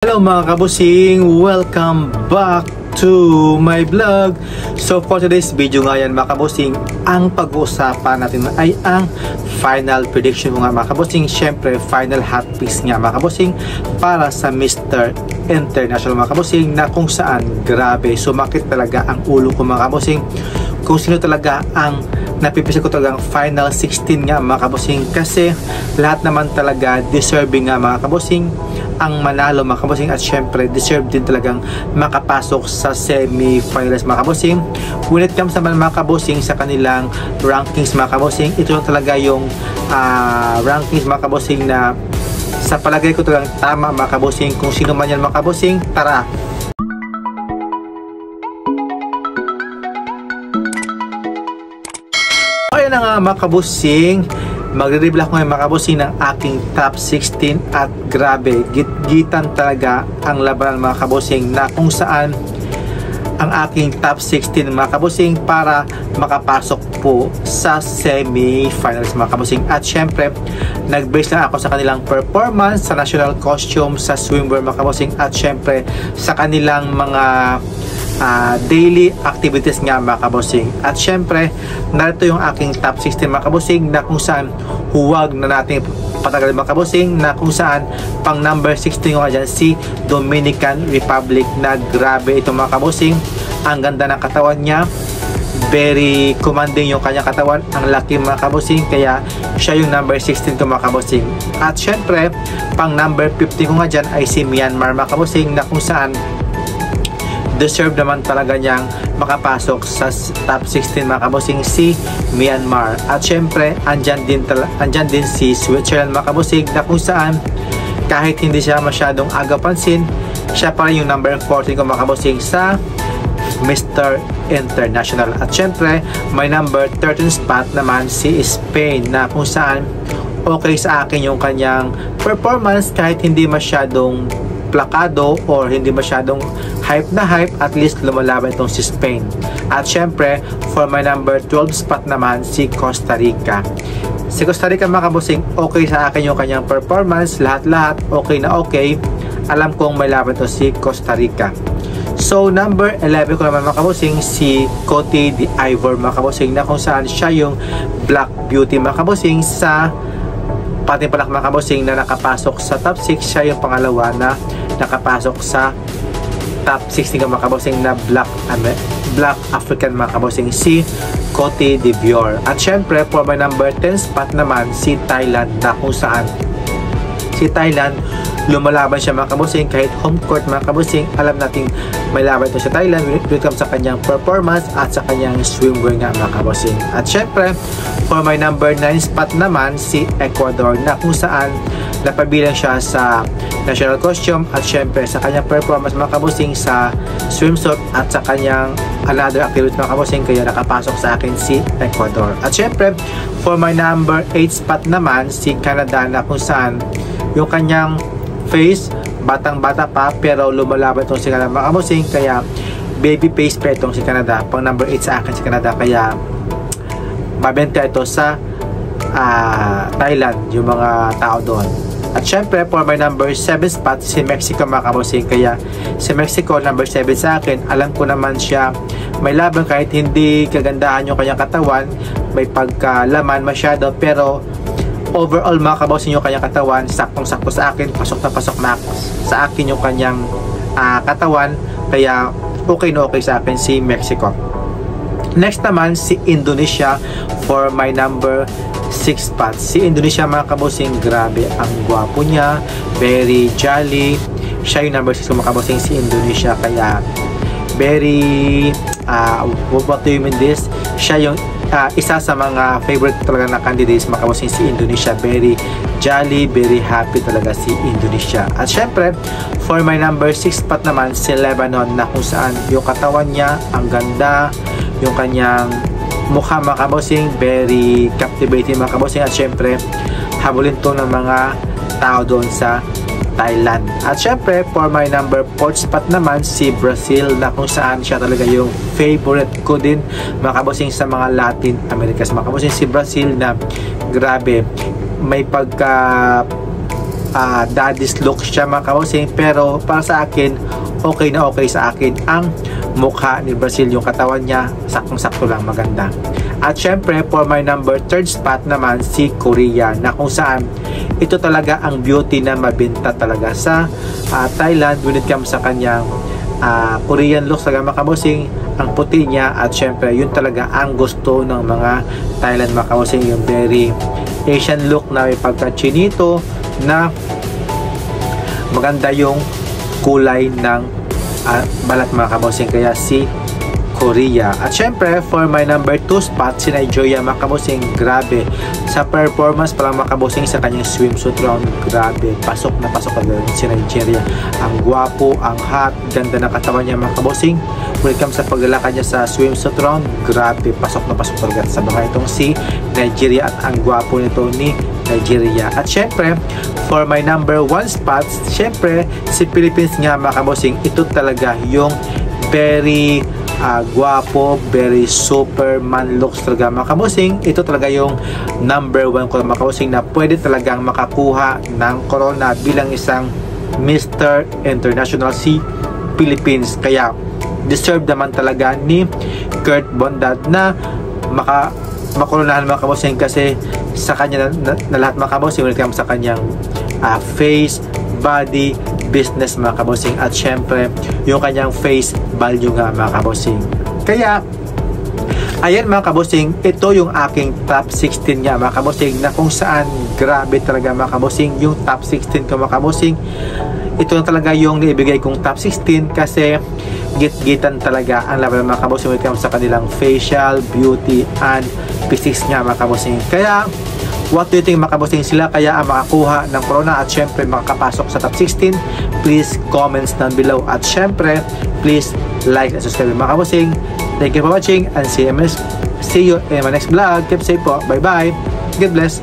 Hello mga kabusing! Welcome back to my vlog. So for today's video nga yan mga kabusing, ang pag-uusapan natin ay ang final prediction mo nga mga kabusing. Syempre final hot picks nga mga kabusing para sa Mr. International mga kabusing, na kung saan grabe sumakit talaga ang ulo ko mga kabusing kung sino talaga ang napipisa ko talagang final 16 nga mga kabusing, kasi lahat naman talaga deserving nga mga kabusing ang manalo mga kabusing, at syempre deserve din talagang makapasok sa semi-finals mga kabusing. When it comes naman mga kabusing sa kanilang rankings mga kabusing, ito talaga yung rankings mga kabusing na sa palagay ko talagang tama mga kabusing. Kung sino man yan mga kabusing, tara! Ayan na nga mga kabusing, magre-review ako ngayon mga kabusing ng aking top 16, at grabe, gitgitan talaga ang labanan mga kabusing, na kung saan ang aking top 16 mga kabusing para makapasok po sa semi-finals mga kabusing. At syempre nag-base lang ako sa kanilang performance sa national costume, sa swimwear mga kabusing, at syempre sa kanilang mga daily activities nga mga kabusing. At syempre narito yung aking top 16 mga kabusing, na kung saan huwag na natin patagal mga kabusing, na kung saan pang number 16 ko nga dyan si Dominican Republic, na grabe ito mga kabusing. Ang ganda ng katawan niya, very commanding yung kanyang katawan, ang laki mga kabusing, kaya siya yung number 16 ko mga kabusing. At syempre pang number 15 ko nga dyan ay si Myanmar mga kabusing, na kung saan deserve naman talaga niyang makapasok sa top 16 mga kabusing, si Myanmar. At syempre andyan din si Switzerland mga kabusing, na kung saan kahit hindi siya masyadong aga pansin, siya pa rin yung number 14 ko mga kabusing sa Mr. International. At syempre may number 13 spot naman si Spain, na kung saan okay sa akin yung kanyang performance, kahit hindi masyadong plakado or hindi masyadong hype na hype, at least lumalaban itong si Spain. At syempre for my number 12 spot naman si Costa Rica. Si Costa Rica mga kabusing, okay sa akin yung kanyang performance, lahat okay na okay. Alam kong may laban ito si Costa Rica. So number 11 ko naman mga kabusing si Cote d'Ivoire mga kabusing, na kung saan siya yung Black Beauty mga kabusing sa Patimpalak mga kabusing, na nakapasok sa top 6. Siya yung pangalawa na nakapasok sa top 16 mga kabusing na Black African mga kabusing, si Cote d'Ivoire. At syempre for my number 10 spot naman si Thailand, na kung saan si Thailand lumalaban siya mga kabusing, kahit home court mga kabusing, alam natin may laban ito sa Thailand when it comes sa kanyang performance at sa kanyang swimwear nga mga kabusing. At syempre for my number 9 spot naman si Ecuador, na kung saan napabilang siya sa national costume, at syempre sa kanyang performance mga kabusing sa swimsuit, at sa kanyang another activity mga kabusing, kaya nakapasok sa akin si Ecuador. At syempre for my number 8 spot naman si Canada, na kung saan yung kanyang face, batang-bata pa, pero lumalaban itong si Canada mga kabusing, kaya baby face pa itong si Canada. Pang number 8 sa akin si Canada, kaya mabenta ito sa Thailand yung mga tao doon. At syempre for my number 7 spot si Mexico mga kabusing, kaya si Mexico number 7 sa akin. Alam ko naman siya may laban, kahit hindi kagandahan yung kanyang katawan, may pagkalaman masyado, pero overall mga kabusing yung kanyang katawan saktong-sakto sa akin, pasok na sa akin yung kanyang katawan, kaya okay na okay sa akin si Mexico. Next naman si Indonesia for my number 6 spot. Si Indonesia mga kabusing, grabe ang gwapo niya, very jolly. Siya yung number 6 mga kabusing, si Indonesia, kaya very what do you mean this? Siya yung isa sa mga favorite talaga na candidates mga kabusing, si Indonesia. Very jolly, very happy talaga si Indonesia. At syempre for my number 6 spot naman si Lebanon, na kung saan yung katawan niya ang ganda, yung kanyang mukha mga kabusing, very captivating mga kabusing. At syempre habulin to ng mga tao doon sa Thailand. At syempre for my number 4 spot naman si Brazil, na kung saan siya talaga yung favorite ko din mga kabusing sa mga Latin Americas mga kabusing. Si Brazil na grabe may pagka daddy's look siya mga kabosing, pero para sa akin okay na okay sa akin ang mukha ni Brazil, yung katawan niya saktong-sakto lang, maganda. At syempre for my number 3rd spot naman si Korea, na kung saan ito talaga ang beauty na mabenta talaga sa Thailand when it comes sa kanyang Korean looks talaga mga kabosing. Ang puti niya, at syempre yun talaga ang gusto ng mga Thailand mga kabosing, yung very Asian look na may pagka-chinito, na maganda yung kulay ng balat mga kabosing, kaya si Korea. At syempre for my number 2 spot si Nigeria mga kabosing. Grabe sa performance pa lang mga kabosing sa kanyang swimsuit round, grabe, pasok na pasok agad si Nigeria. Ang gwapo, ang hot, ganda ng katawan niya mga kabosing. When it comes sa paglalakad niya sa swimsuit round, grabe, pasok na pasok talaga sa mga itong si Nigeria, at ang gwapo nito ni Nigeria. At syempre for my number 1 spot, syempre si Philippines nga mga kabosing. Ito talaga yung very guwapo, very superman looks talaga mga kabosing. Ito talaga yung number 1 ko mga kabosing, na pwede talagang makakuha ng corona bilang isang Mr. International si Philippines. Kaya deserve naman talaga ni Kurt Bondad na makoronahan mga kabosing, kasi sa kanya na lahat mga kabosing, welcome sa kanyang face, body, business mga kabosing, at syempre yung kanyang face value nga mga kabosing. Kaya ayan mga kabosing, ito yung aking top 16 nga mga kabosing, na kung saan grabe talaga mga kabosing yung top 16 ko mga kabosing. Ito na talaga yung naibigay kong top 16, kasi git-gitan talaga ang level mga kabosing when it comes sa kanilang facial, beauty, and physics nga mga kabosing. Kaya what do you think mga kabosing, sila kaya ang makakuha ng corona at syempre makakapasok sa top 16? Please comments down below, at syempre please like and subscribe mga kabosing. Thank you for watching, and see you in my next vlog. Keep safe po. Bye bye. God bless.